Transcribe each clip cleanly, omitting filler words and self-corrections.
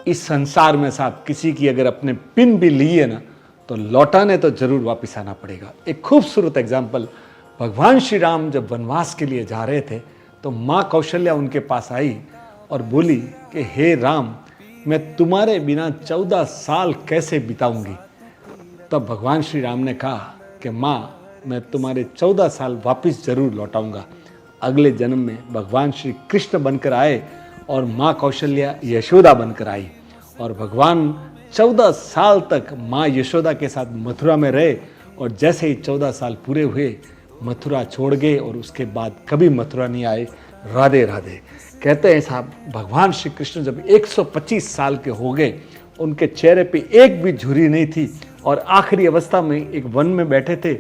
इस संसार में साहब किसी की अगर अपने पिन भी लिए ना तो लौटाने तो जरूर वापस आना पड़ेगा। एक खूबसूरत एग्जाम्पल, भगवान श्री राम जब वनवास के लिए जा रहे थे तो माँ कौशल्या उनके पास आई और बोली कि हे राम, मैं तुम्हारे बिना 14 साल कैसे बिताऊंगी। तब भगवान श्री राम ने कहा कि माँ, मैं तुम्हारे 14 साल वापस जरूर लौटाऊंगा। अगले जन्म में भगवान श्री कृष्ण बनकर आए और माँ कौशल्या यशोदा बनकर आई और भगवान 14 साल तक माँ यशोदा के साथ मथुरा में रहे और जैसे ही 14 साल पूरे हुए मथुरा छोड़ गए और उसके बाद कभी मथुरा नहीं आए। राधे राधे। कहते हैं साहब, भगवान श्री कृष्ण जब 125 साल के हो गए, उनके चेहरे पे एक भी झुर्री नहीं थी और आखिरी अवस्था में एक वन में बैठे थे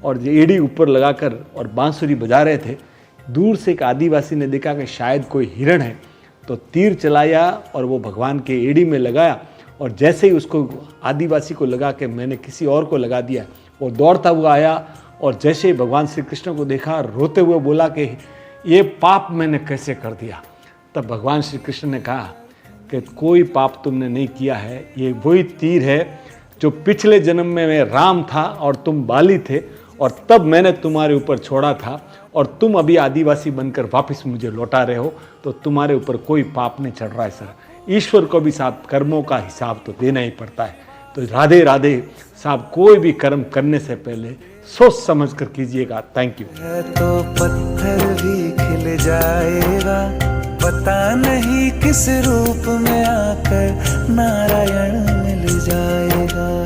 और एड़ी ऊपर लगाकर और बांसुरी बजा रहे थे। दूर से एक आदिवासी ने देखा कि शायद कोई हिरण है, तो तीर चलाया और वो भगवान के एड़ी में लगाया और जैसे ही उसको आदिवासी को लगा कि मैंने किसी और को लगा दिया, वो दौड़ता हुआ आया और जैसे ही भगवान श्री कृष्ण को देखा, रोते हुए बोला कि ये पाप मैंने कैसे कर दिया। तब भगवान श्री कृष्ण ने कहा कि कोई पाप तुमने नहीं किया है, ये वही तीर है जो पिछले जन्म में मैं राम था और तुम बाली थे और तब मैंने तुम्हारे ऊपर छोड़ा था और तुम अभी आदिवासी बनकर वापस मुझे लौटा रहे हो, तो तुम्हारे ऊपर कोई पाप नहीं चढ़ रहा है सर। ईश्वर को भी साहब कर्मों का हिसाब तो देना ही पड़ता है। तो राधे राधे साहब, कोई भी कर्म करने से पहले सोच समझ कर कीजिएगा। Thank you. तो पत्थर भी खिल जाएगा, पता नहीं किस रूप में आकर नारायण मिल जाएगा।